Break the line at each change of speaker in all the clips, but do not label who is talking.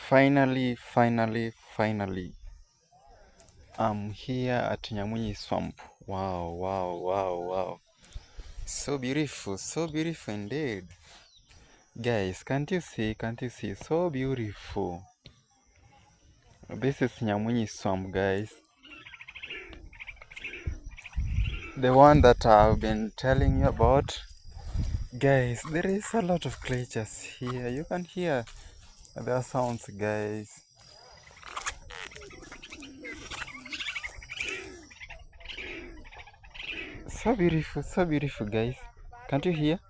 Finally, I'm here at Nyamunyi Swamp. Wow. So beautiful indeed. Guys, can't you see? So beautiful. This is Nyamunyi Swamp, guys. The one that I've been telling you about. Guys, there is a lot of creatures here. You can hear their sounds, guys. So beautiful, guys. Can't you hear?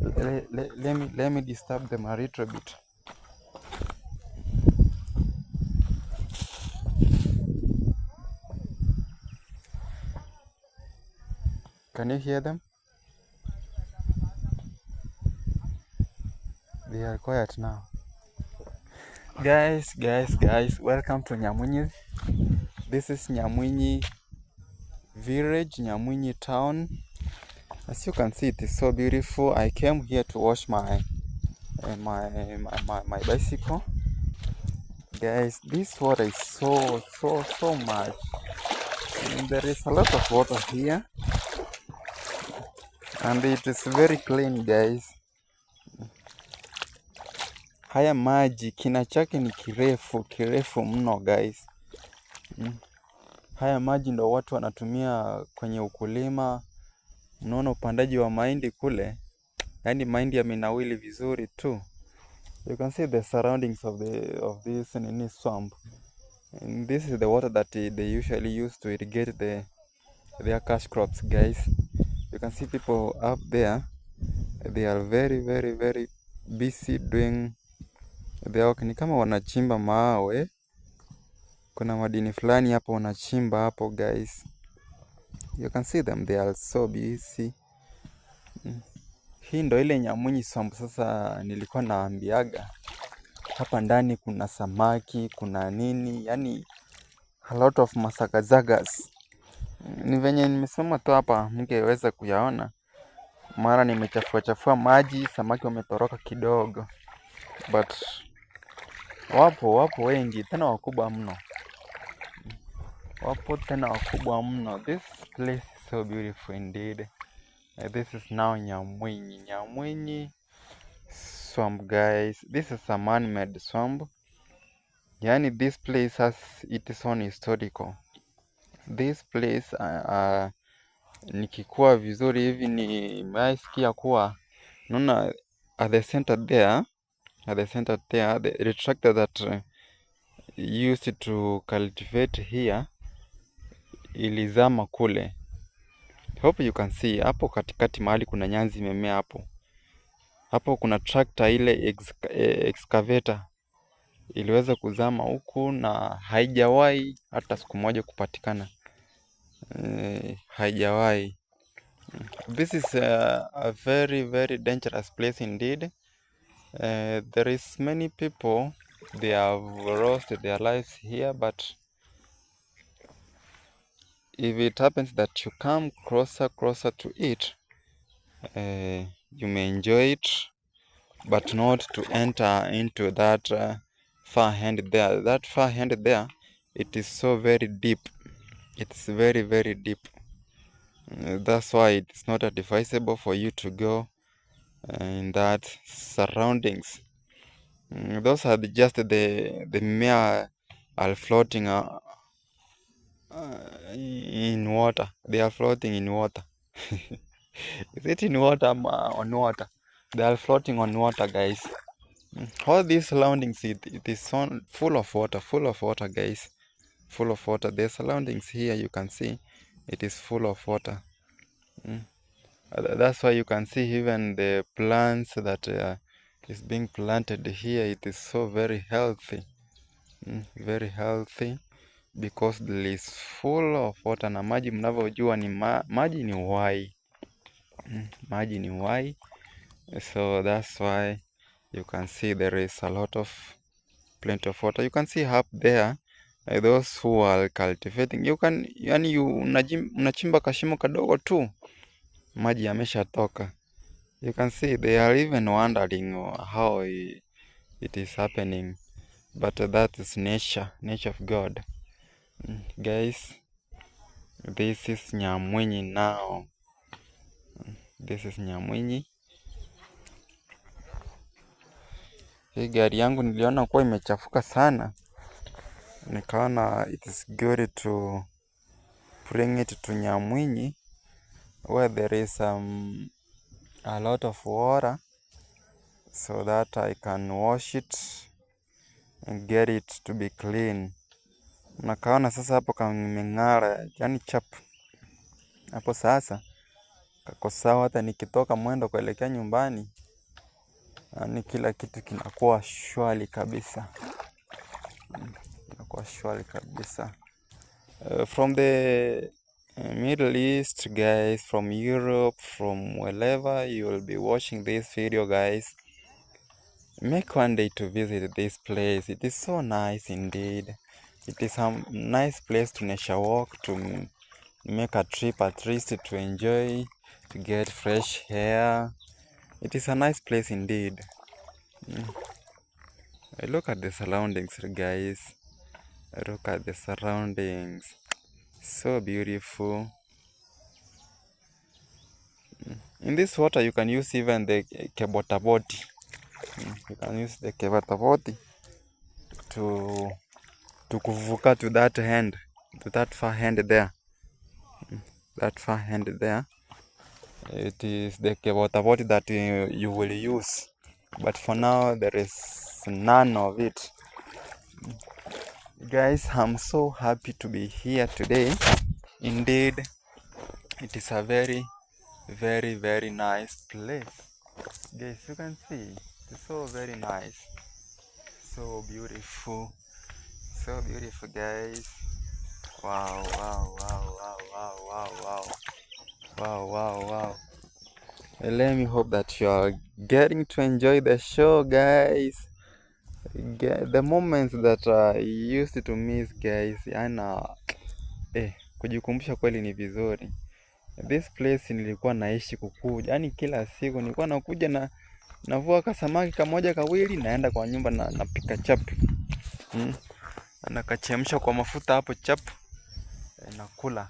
Let me disturb them a little bit. Can you hear them? They are quiet now. Guys, welcome to Nyamunyi. This is Nyamunyi village, Nyamunyi town. As you can see, it is so beautiful. I came here to wash my bicycle. Guys, this water is so much. And there is a lot of water here. And it is very clean, guys. Haya maji kina chake ni kirefu mno, guys. Haya maji ndo watu wanatumia kwenye ukulima. Unaona upandaji wa mahindi kule, yani mahindi yamenawili vizuri tu. You can see the surroundings of this swamp. And this is the water that they usually use to irrigate their cash crops, guys. You can see people up there. They are very busy doing their work. Ni kama wanachimba mawe. Kuna madini fulani hapo wanachimba hapo, guys. You can see them, they are so busy. Hii ndo ile Nyamunyi Swamp. Sasa nilikuwa naambiaga hapa ndani kuna samaki, kuna nini, yani a lot of masagazagas. Ni venye nimesema tu hapa mngeweza kuyaona, mara nimechafua maji, samaki wametoroka kidogo, but wapo wengi, tena wakubwa mno. This place is so beautiful indeed. This is now Nyamunyi Swamp, guys. This is a man-made swamp. Yani this place has its own historical. This place nikikuwa vizuri hivi nimeisikia kuwa naona at the center there the tractor that used to cultivate here ilizama kule. Hope you can see hapo katikati mahali kuna nyanzi imemea hapo kuna tractor ile excavator iliweza kuzama huku na haijawahi hata siku moja kupatikana. Haijawahi. This is a very dangerous place indeed. There is many people, they have lost their lives here, but if it happens that you come closer to it, you may enjoy it, but not to enter into that far hand there. That far hand there, it is so very deep. It's very deep. That's why it's not advisable for you to go in that surroundings. Those are just the mere are floating in water. They are floating in water. Is it in water or on water? They are floating on water, guys. All these surroundings, it is full of water, guys. Full of water. The surroundings here, you can see, it is full of water. That's why you can see even the plants that is being planted here. It is so very healthy, because it is full of water. Na maji mnavyojua ni maji ni uhai. Maji ni uhai. So that's why you can see there is a lot of plenty of water. You can see up there those who are cultivating. Yani unachimba kashimo kadogo tu, maji yameshatoka. You can see they are even wondering how it is happening, but that is nature of God. Guys, this is Nyamwinyi now. This is Nyamwinyi. Hii gari yangu niliona kuwa imechafuka sana, nikaona it is good to bring it to Nyamwinyi where there is a lot of water so that I can wash it and get it to be clean. Nakaona sasa hapo kameng'ara, yani chapu. Hapo sasa kako sawa, hata nikitoka mwendo kuelekea nyumbani, yani kila kitu kinakuwa shwari kabisa. Kinakuwa shwari kabisa. From the Middle East, guys, from Europe, from wherever you will be watching this video, guys, make one day to visit this place. It is so nice indeed. It is a nice place to nature walk, to make a trip at least to enjoy, to get fresh air. It is a nice place indeed. Look at the surroundings, guys. Look at the surroundings. So beautiful. In this water, you can use even the kebotaboti. You can use the kebotaboti to kuvuka to that end, to that far end there. That far end there. It is the kebotaboti that you will use. But for now, there is none of it. Guys, I'm so happy to be here today. Indeed, it is a very, very, very nice place. Guys, you can see, it's so very nice. So beautiful. So beautiful, guys. Wow, wow, wow, wow, wow, wow, wow. Wow, wow, wow. Let me hope that you are getting to enjoy the show, guys. The moments that I used to miss, guys, kujikumbusha kweli ni vizuri. This place nilikuwa naishi kukuja, yani kila siku nilikuwa nakuja na navua kasamaki kamoja kawili, naenda kwa nyumba na napika chapu. Nakachemsha kwa mafuta hapo chapu, nakula.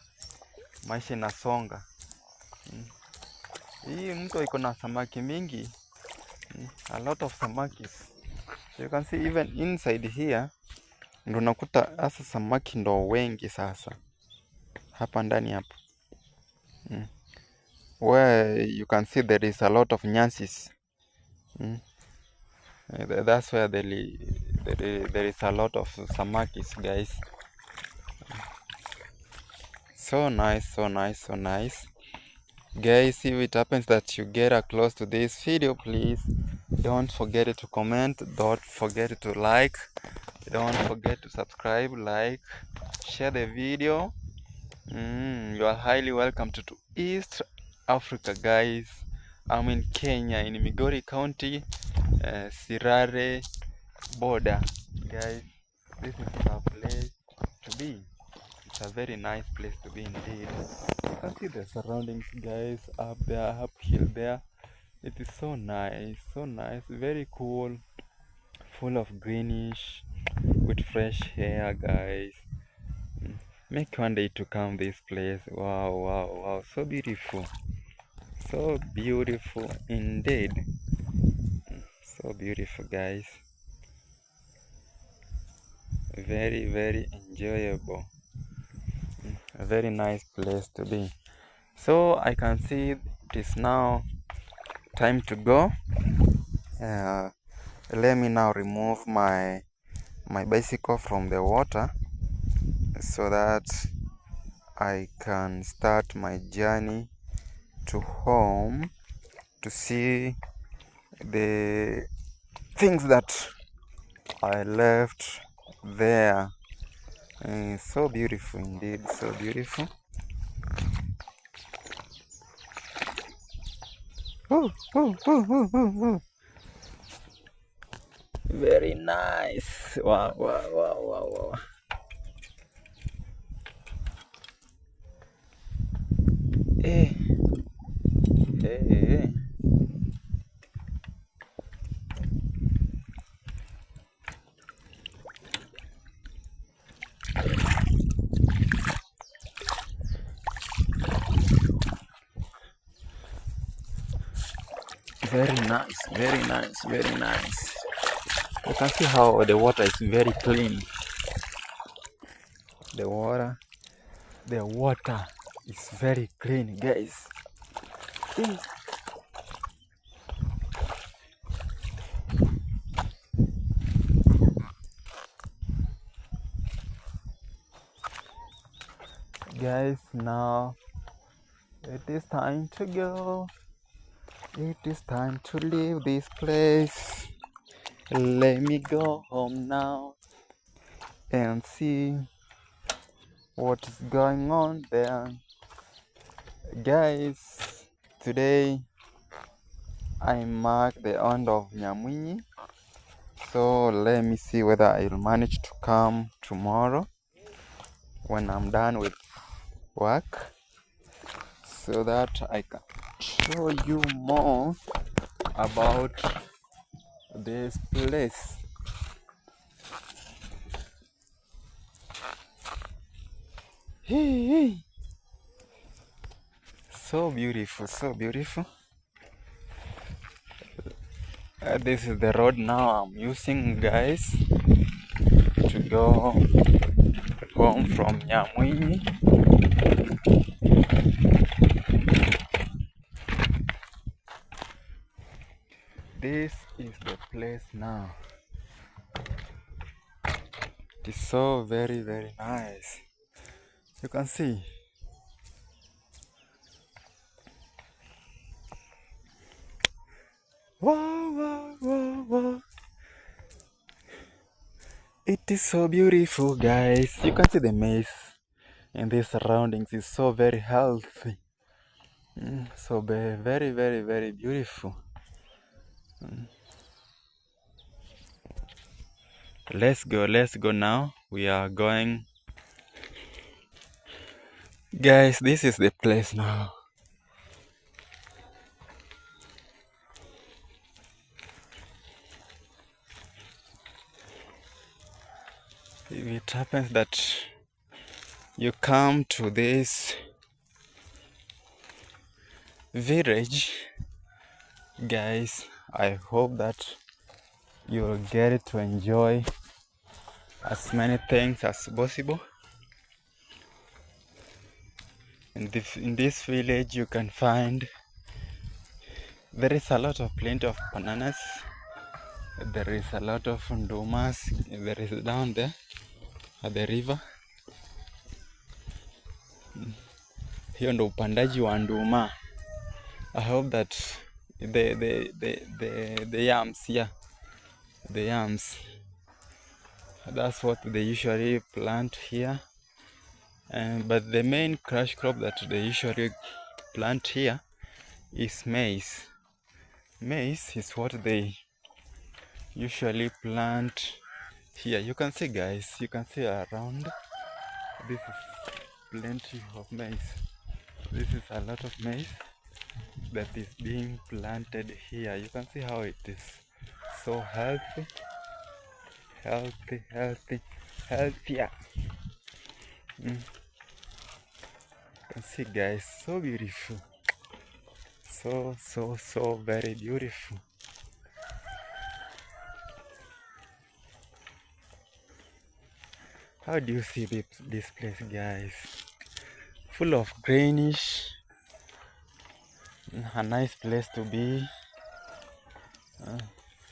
Maisha inasonga. Hii mto iko na samaki mingi. A lot of samakis. You can see even inside here, ndo nakuta hasa samaki ndo wengi sasa. Hapa ndani hapo. Where you can see there is a lot of nyansis. That's where there is a lot of samakis, guys. So nice, so nice, so nice. Guys, if it happens that you get close to this video, please don't forget to comment, don't forget to like, don't forget to subscribe, like, share the video. You are highly welcome to East Africa, guys. I'm in Kenya, in Migori County, Sirare border. Guys, this is a place to be. It's a very nice place to be indeed. You can see the surroundings, guys, up there, uphill there. It is so nice, very cool, full of greenish, with fresh air, guys. Make one day to come this place. Wow, wow, wow, so beautiful indeed. So beautiful, guys. Very, very enjoyable. A very nice place to be. So I can see it is now time to go. Let me now remove my bicycle from the water so that I can start my journey to home to see the things that I left there. So beautiful indeed, so beautiful. Very nice. Wow, wow, wow, wow, wow. Hey. Very nice, very nice, very nice. You can see how the water is very clean. The water is very clean, guys. Guys, now it is time to go. It is time to leave this place. Let me go home now and see what is going on there. Guys, today I mark the end of Nyamwinyi. So let me see whether I'll manage to come tomorrow when I'm done with work, so that I can show you more about this place. Hey. So beautiful, so beautiful. This is the road now I'm using, guys, to go home from Nyamwinyi. This is the place now. It is so very, very nice. You can see. Wow, wow, wow, wow. It is so beautiful, guys. You can see the maize in these surroundings is so very healthy. So very, very, very beautiful. Let's go now. We are going. Guys, this is the place now. If it happens that you come to this village, guys, I hope that you'll get to enjoy as many things as possible. In this village you can find there is a lot of plenty of bananas, there is a lot of ndumas, there is down there at the river. Hiyo ndo upandaji wa nduma. I hope that the yams here, the yams, that's what they usually plant here. But the main cash crop that they usually plant here is maize. Maize is what they usually plant here. You can see, guys, you can see around. This is plenty of maize. This is a lot of maize that is being planted here. You can see how it is so healthy, healthier. You can see, guys, so beautiful, so very beautiful. How do you see this place, guys? Full of greenish, a nice place to be.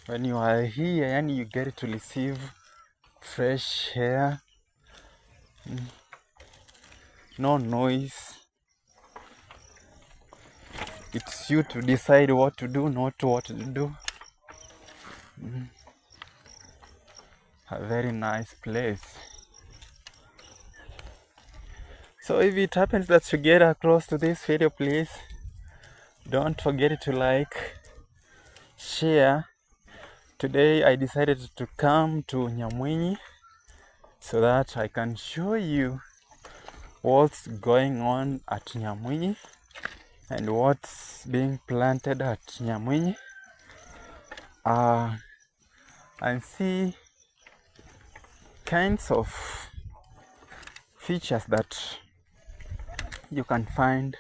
When you are here and you get to receive fresh air, no noise. It's you to decide what to do, not what to do. A very nice place. So if it happens that you get across to this video, please don't forget to like, share. Today I decided to come to Nyamwinyi so that I can show you what's going on at Nyamwinyi and what's being planted at Nyamwinyi, and see kinds of features that you can find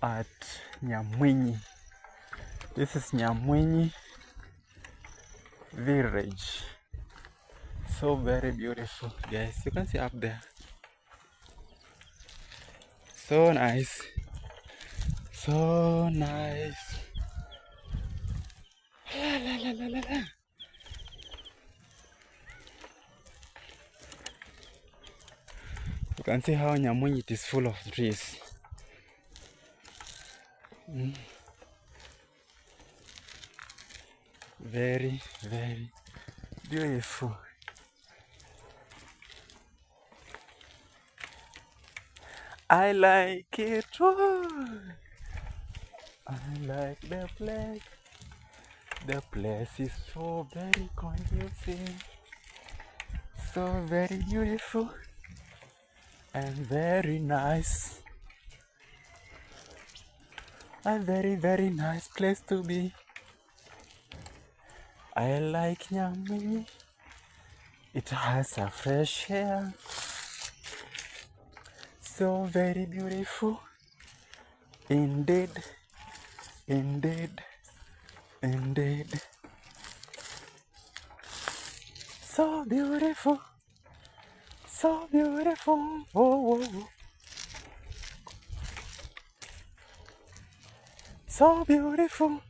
at Nyamwinyi. This is Nyamwinyi village. So very beautiful, guys. You can see up there. So nice. So nice. La, la, la, la, la, la. You can see how Nyamwinyi it is full of trees. Very, very beautiful. I like it. Oh. I like the place. The place is so very conducive, so very beautiful, and very nice. A very, very nice place to be. I like Nyamwinyi. It has a fresh air. So very beautiful. Indeed. Indeed. Indeed. So beautiful. So beautiful. Oh, oh, oh. So beautiful.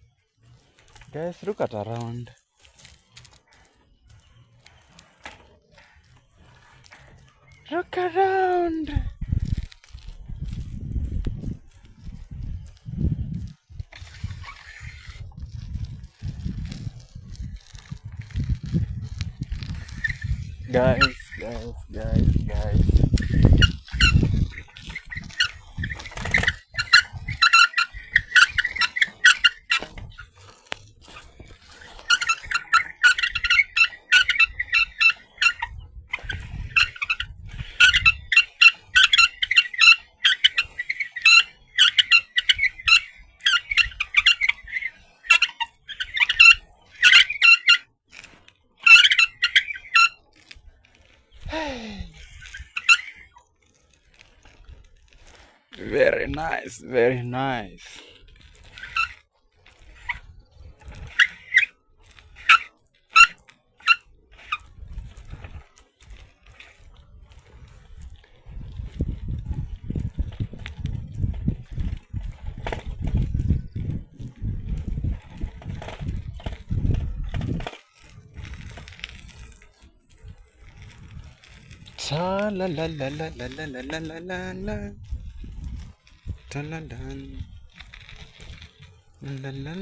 Guys, look at around. Look around. Guys. Very nice, very nice. Ta la la la la la la la la la la la. Ta la la la la la.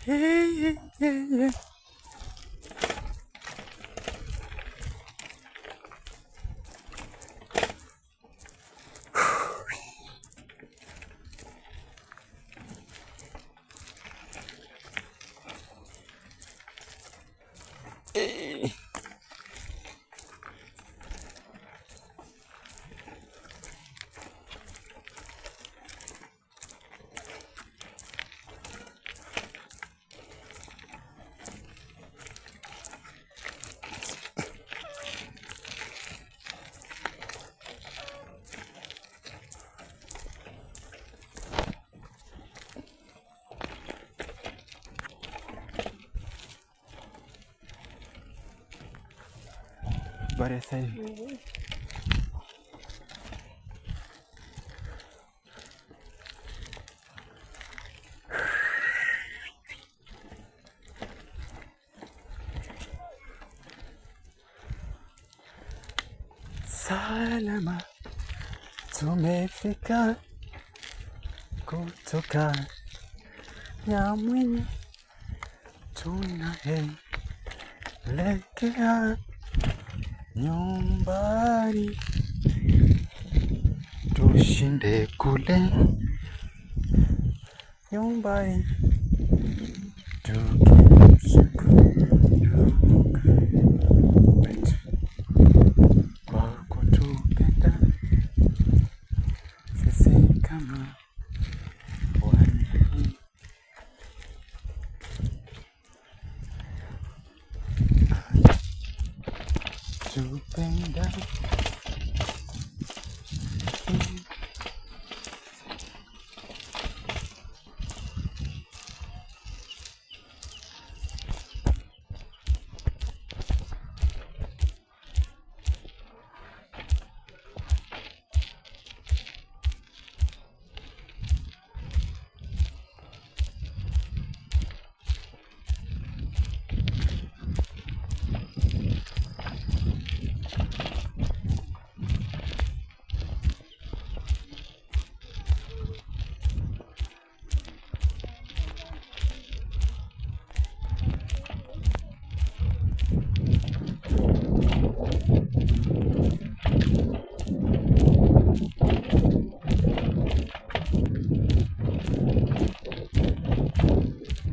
Yeah. Hey. What I say? Salama, tumefika kutoka Nyamwinyi, tunaelekea nyumbani, tushinde kule nyumbani, Nakupenda.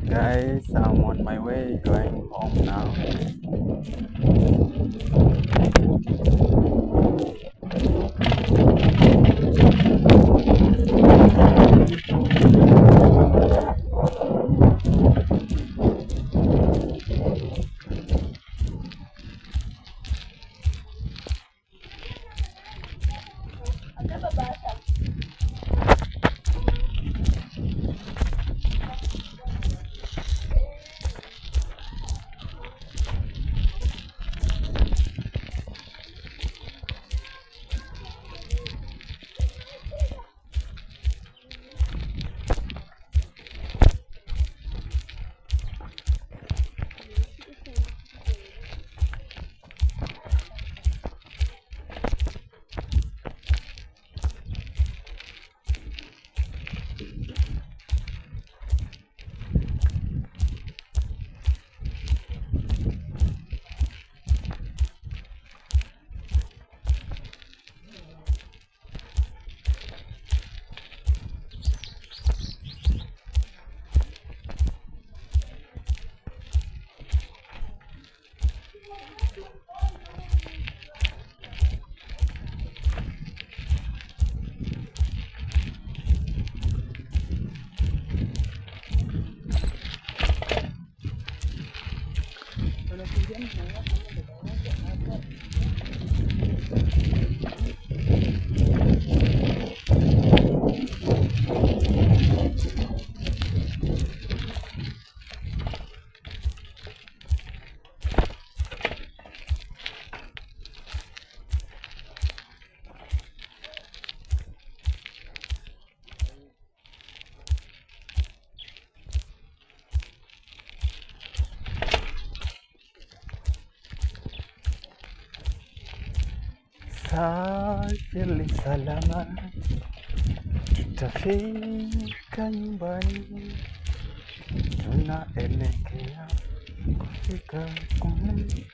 Guys, I'm on my way going home now. Safiri salama, tutafika nyumbani, tunaelekea kufika kule.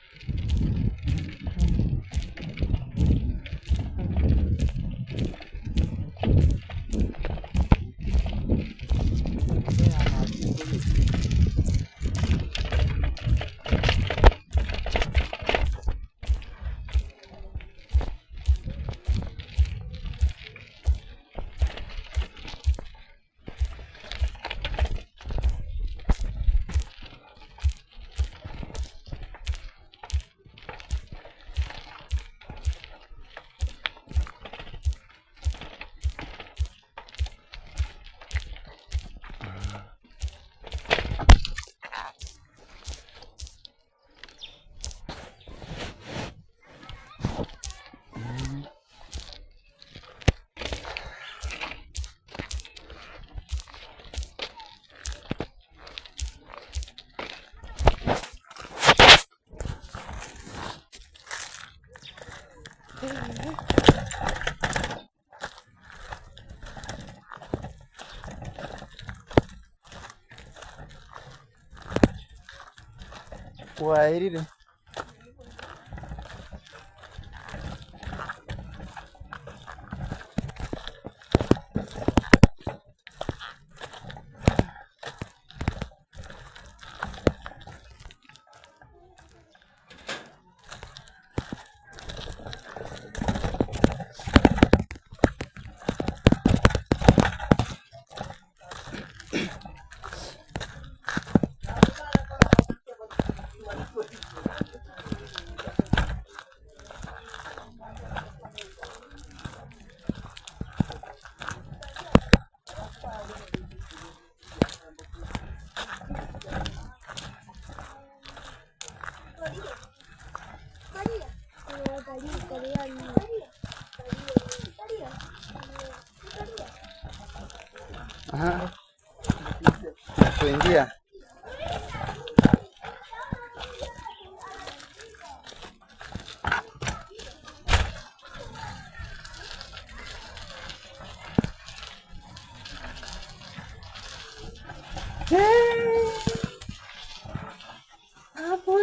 Kwaheri.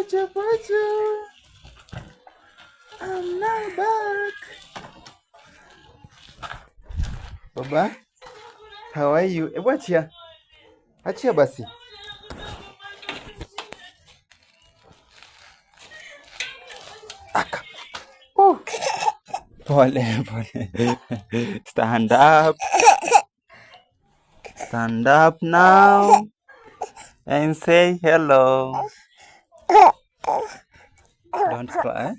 Pocho, Pocho. I'm now back. Baba, how are you? Achia. Achia basi. Aka. Pole, pole. Stand up. Stand up now and say hello. Don't cry.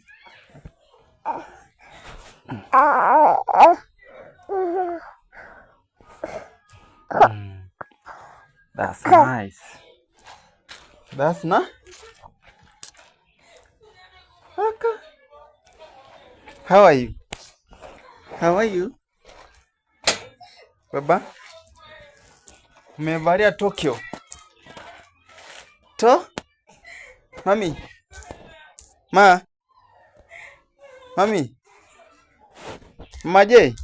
That's nice. That's nice. Okay. How are you? How are you? Baba, umevalia Tokyo. Mami. Mami. Mama J.